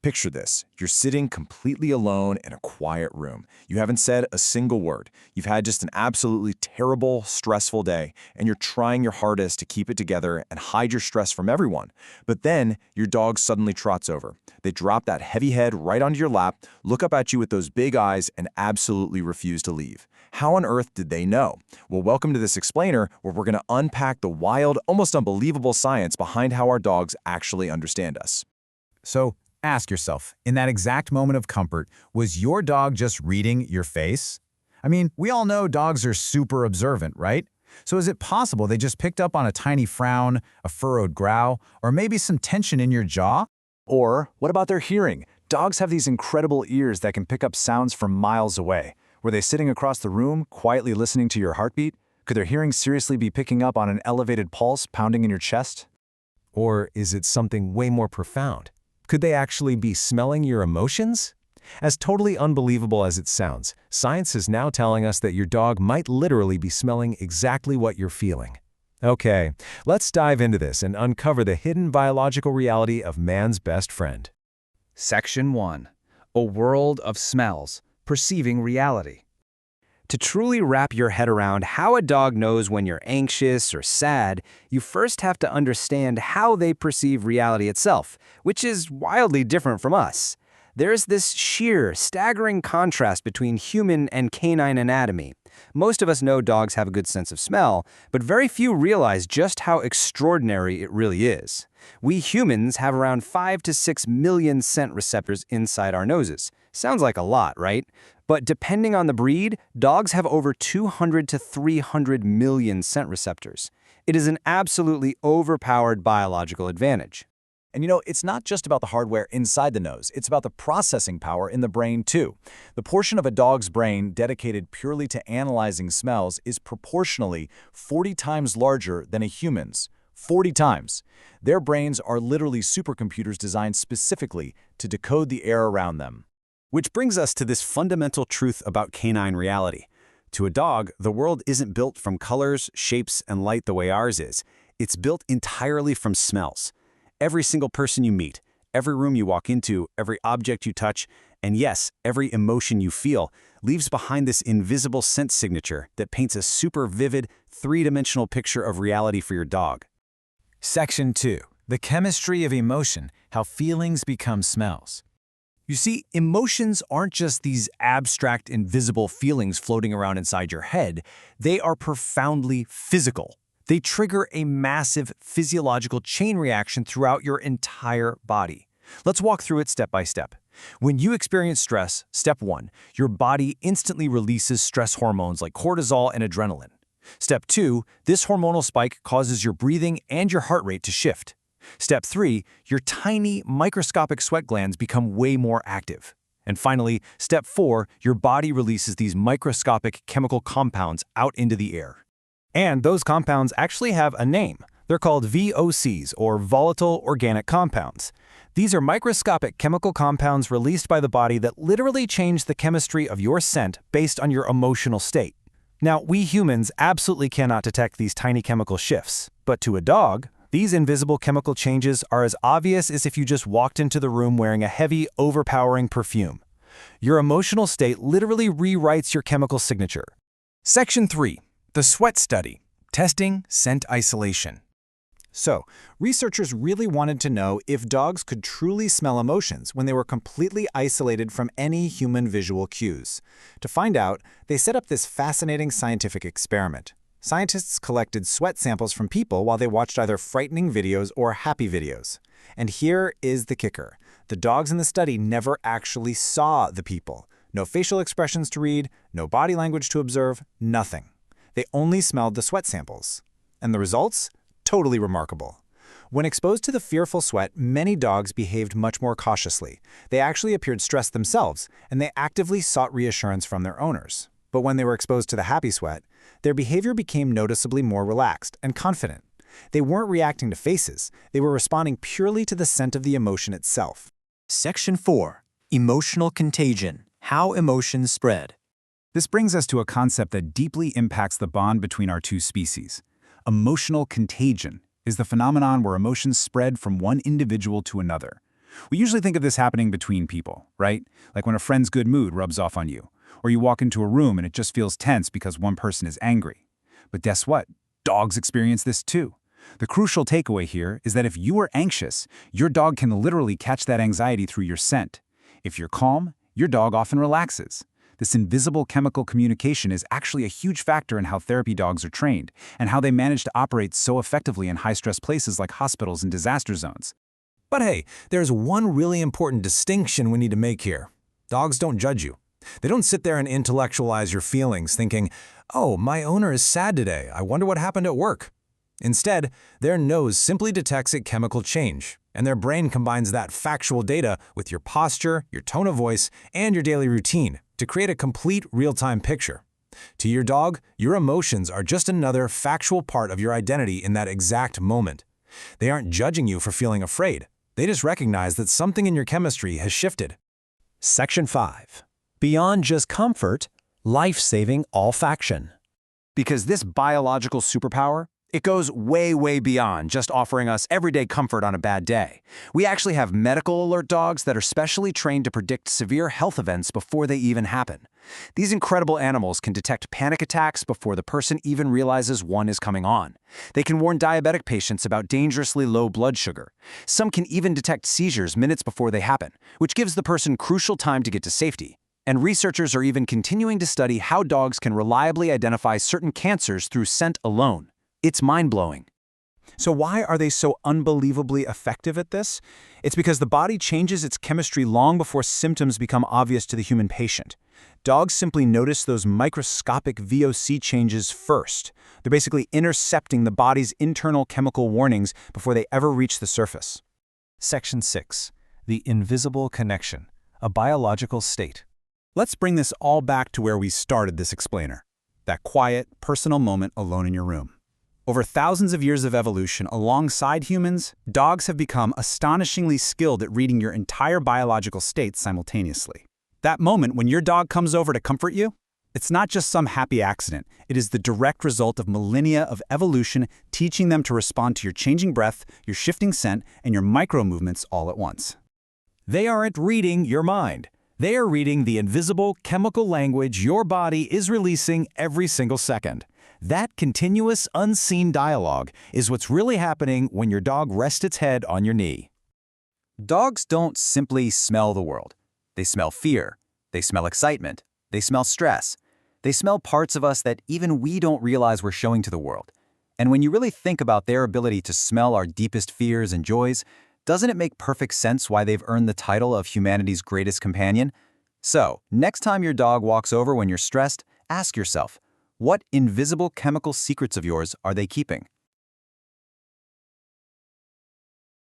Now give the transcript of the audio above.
Picture this. You're sitting completely alone in a quiet room. You haven't said a single word. You've had just an absolutely terrible, stressful day, and you're trying your hardest to keep it together and hide your stress from everyone. But then your dog suddenly trots over. They drop that heavy head right onto your lap, look up at you with those big eyes, and absolutely refuse to leave. How on earth did they know? Well, welcome to this explainer where we're going to unpack the wild, almost unbelievable science behind how our dogs actually understand us. So, ask yourself, in that exact moment of comfort, was your dog just reading your face? I mean, we all know dogs are super observant, right? So is it possible they just picked up on a tiny frown, a furrowed growl, or maybe some tension in your jaw? Or what about their hearing? Dogs have these incredible ears that can pick up sounds from miles away. Were they sitting across the room, quietly listening to your heartbeat? Could their hearing seriously be picking up on an elevated pulse pounding in your chest? Or is it something way more profound? Could they actually be smelling your emotions? As totally unbelievable as it sounds, science is now telling us that your dog might literally be smelling exactly what you're feeling. Okay, let's dive into this and uncover the hidden biological reality of man's best friend. Section 1. A world of smells, perceiving reality. To truly wrap your head around how a dog knows when you're anxious or sad, you first have to understand how they perceive reality itself, which is wildly different from us. There's this sheer, staggering contrast between human and canine anatomy. Most of us know dogs have a good sense of smell, but very few realize just how extraordinary it really is. We humans have around 5 to 6 million scent receptors inside our noses. Sounds like a lot, right? But depending on the breed, dogs have over 200 to 300 million scent receptors. It is an absolutely overpowered biological advantage. And it's not just about the hardware inside the nose, it's about the processing power in the brain too. The portion of a dog's brain dedicated purely to analyzing smells is proportionally 40 times larger than a human's. 40 times. Their brains are literally supercomputers designed specifically to decode the air around them. Which brings us to this fundamental truth about canine reality. To a dog, the world isn't built from colors, shapes, and light the way ours is. It's built entirely from smells. Every single person you meet, every room you walk into, every object you touch, and yes, every emotion you feel, leaves behind this invisible scent signature that paints a super vivid, three-dimensional picture of reality for your dog. Section 2. The chemistry of emotion, how feelings become smells. You see, emotions aren't just these abstract, invisible feelings floating around inside your head. They are profoundly physical. They trigger a massive physiological chain reaction throughout your entire body. Let's walk through it step by step. When you experience stress, step 1, your body instantly releases stress hormones like cortisol and adrenaline. Step 2, this hormonal spike causes your breathing and your heart rate to shift. Step 3, your tiny, microscopic sweat glands become way more active. And finally, step 4, your body releases these microscopic chemical compounds out into the air. And those compounds actually have a name. They're called VOCs, or volatile organic compounds. These are microscopic chemical compounds released by the body that literally change the chemistry of your scent based on your emotional state. Now, we humans absolutely cannot detect these tiny chemical shifts, but to a dog, these invisible chemical changes are as obvious as if you just walked into the room wearing a heavy, overpowering perfume. Your emotional state literally rewrites your chemical signature. Section 3. The Sweat Study. Testing Scent Isolation. So, researchers really wanted to know if dogs could truly smell emotions when they were completely isolated from any human visual cues. To find out, they set up this fascinating scientific experiment. Scientists collected sweat samples from people while they watched either frightening videos or happy videos. And here is the kicker. The dogs in the study never actually saw the people. No facial expressions to read, no body language to observe, nothing. They only smelled the sweat samples. And the results? Totally remarkable. When exposed to the fearful sweat, many dogs behaved much more cautiously. They actually appeared stressed themselves, and they actively sought reassurance from their owners. But when they were exposed to the happy sweat, their behavior became noticeably more relaxed and confident. They weren't reacting to faces, they were responding purely to the scent of the emotion itself. Section 4. Emotional contagion. How emotions spread. This brings us to a concept that deeply impacts the bond between our two species. Emotional contagion is the phenomenon where emotions spread from one individual to another. We usually think of this happening between people, right? Like when a friend's good mood rubs off on you, or you walk into a room and it just feels tense because one person is angry. But guess what? Dogs experience this too. The crucial takeaway here is that if you are anxious, your dog can literally catch that anxiety through your scent. If you're calm, your dog often relaxes. This invisible chemical communication is actually a huge factor in how therapy dogs are trained and how they manage to operate so effectively in high-stress places like hospitals and disaster zones. But hey, there's one really important distinction we need to make here. Dogs don't judge you. They don't sit there and intellectualize your feelings thinking, "Oh, my owner is sad today. I wonder what happened at work." Instead, their nose simply detects a chemical change, and their brain combines that factual data with your posture, your tone of voice, and your daily routine to create a complete real-time picture. To your dog, your emotions are just another factual part of your identity in that exact moment. They aren't judging you for feeling afraid. They just recognize that something in your chemistry has shifted. Section 5. Beyond just comfort, life-saving olfaction. Because this biological superpower, it goes way, way beyond just offering us everyday comfort on a bad day. We actually have medical alert dogs that are specially trained to predict severe health events before they even happen. These incredible animals can detect panic attacks before the person even realizes one is coming on. They can warn diabetic patients about dangerously low blood sugar. Some can even detect seizures minutes before they happen, which gives the person crucial time to get to safety. And researchers are even continuing to study how dogs can reliably identify certain cancers through scent alone. It's mind-blowing. So why are they so unbelievably effective at this? It's because the body changes its chemistry long before symptoms become obvious to the human patient. Dogs simply notice those microscopic VOC changes first. They're basically intercepting the body's internal chemical warnings before they ever reach the surface. Section 6. The invisible connection, a biological state. Let's bring this all back to where we started this explainer. That quiet, personal moment alone in your room. Over thousands of years of evolution alongside humans, dogs have become astonishingly skilled at reading your entire biological state simultaneously. That moment when your dog comes over to comfort you, it's not just some happy accident. It is the direct result of millennia of evolution teaching them to respond to your changing breath, your shifting scent, and your micro-movements all at once. They aren't reading your mind. They are reading the invisible chemical language your body is releasing every single second. That continuous, unseen dialogue is what's really happening when your dog rests its head on your knee. Dogs don't simply smell the world. They smell fear. They smell excitement. They smell stress. They smell parts of us that even we don't realize we're showing to the world. And when you really think about their ability to smell our deepest fears and joys, doesn't it make perfect sense why they've earned the title of humanity's greatest companion? So, next time your dog walks over when you're stressed, ask yourself, what invisible chemical secrets of yours are they keeping?